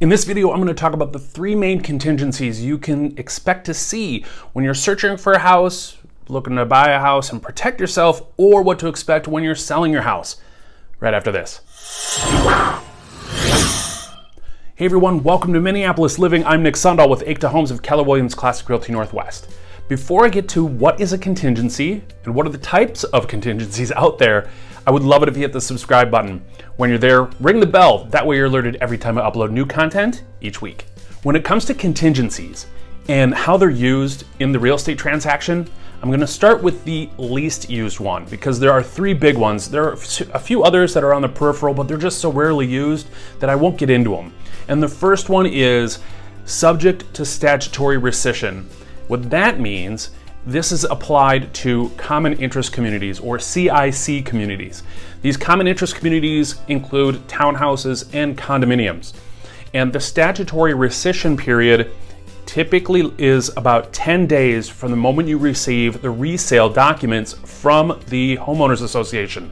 In this video, I'm going to talk about the three main contingencies you can expect to see when you're searching for a house, looking to buy a house and protect yourself, or what to expect when you're selling your house. Right after this. Hey everyone, welcome to Minneapolis Living. I'm Nick Sundahl with Acta Homes of Keller Williams Classic Realty Northwest. Before I get to what is a contingency and what are the types of contingencies out there, I would love it if you hit the subscribe button. When you're there, ring the bell. That way you're alerted every time I upload new content each week. When it comes to contingencies and how they're used in the real estate transaction, I'm going to start with the least used one because there are three big ones. There are a few others that are on the peripheral, but they're just so rarely used that I won't get into them. And the first one is subject to statutory rescission. What that means, this is applied to common interest communities or CIC communities. These common interest communities include townhouses and condominiums. And the statutory rescission period typically is about 10 days from the moment you receive the resale documents from the homeowners association.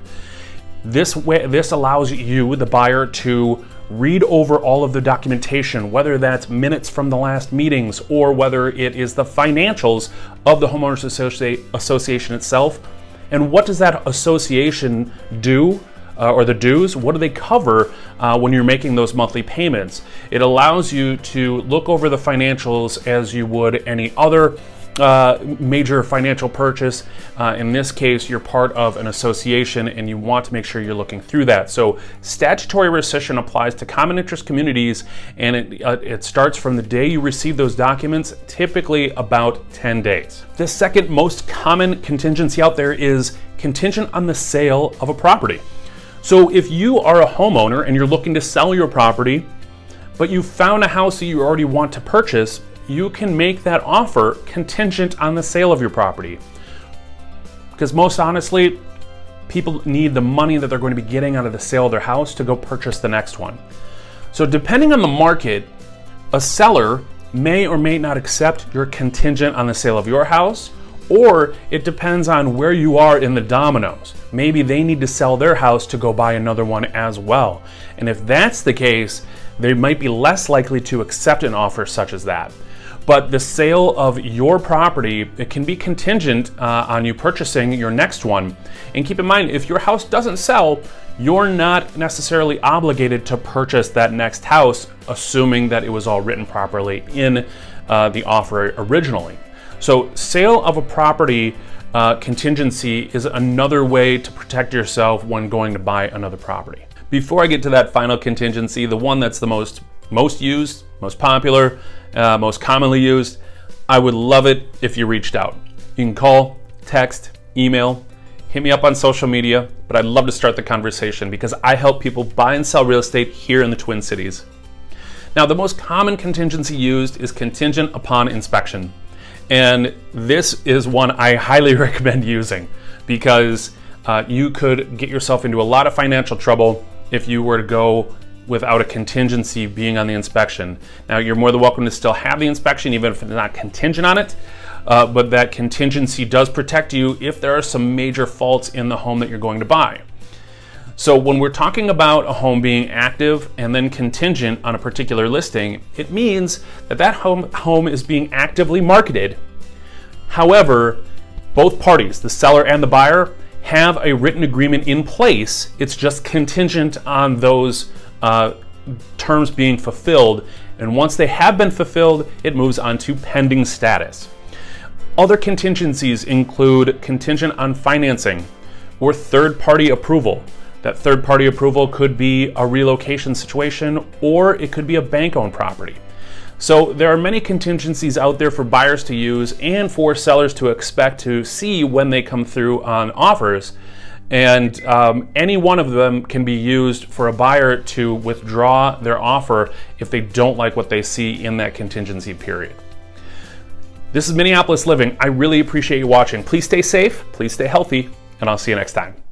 This allows you, the buyer, to read over all of the documentation, whether that's minutes from the last meetings or whether it is the financials of the homeowners association itself. And what does that association do, or the dues? What do they cover when you're making those monthly payments? It allows you to look over the financials as you would any other major financial purchase. In this case, you're part of an association and you want to make sure you're looking through that. So statutory rescission applies to common interest communities, and it starts from the day you receive those documents, typically about 10 days. The second most common contingency out there is contingent on the sale of a property. So if you are a homeowner and you're looking to sell your property, but you found a house that you already want to purchase, you can make that offer contingent on the sale of your property. Because most honestly, people need the money that they're going to be getting out of the sale of their house to go purchase the next one. So depending on the market, a seller may or may not accept your contingent on the sale of your house, or it depends on where you are in the dominoes. Maybe they need to sell their house to go buy another one as well. And if that's the case, they might be less likely to accept an offer such as that. But the sale of your property, it can be contingent on you purchasing your next one. And keep in mind, if your house doesn't sell, you're not necessarily obligated to purchase that next house, assuming that it was all written properly in the offer originally. So sale of a property contingency is another way to protect yourself when going to buy another property. Before I get to that final contingency, the one that's the most used, most popular, most commonly used, I would love it if you reached out. You can call, text, email, hit me up on social media, but I'd love to start the conversation because I help people buy and sell real estate here in the Twin Cities. Now, the most common contingency used is contingent upon inspection. And this is one I highly recommend using because you could get yourself into a lot of financial trouble if you were to go without a contingency being on the inspection. Now, you're more than welcome to still have the inspection even if it's not contingent on it, but that contingency does protect you if there are some major faults in the home that you're going to buy. So when we're talking about a home being active and then contingent on a particular listing, it means that that home is being actively marketed. However, both parties, the seller and the buyer, have a written agreement in place. It's just contingent on those terms being fulfilled. And once they have been fulfilled, it moves on to pending status. Other contingencies include contingent on financing or third-party approval. That third-party approval could be a relocation situation or it could be a bank-owned property. So there are many contingencies out there for buyers to use and for sellers to expect to see when they come through on offers. And any one of them can be used for a buyer to withdraw their offer if they don't like what they see in that contingency period. This is Minneapolis Living. I really appreciate you watching. Please stay safe, please stay healthy, and I'll see you next time.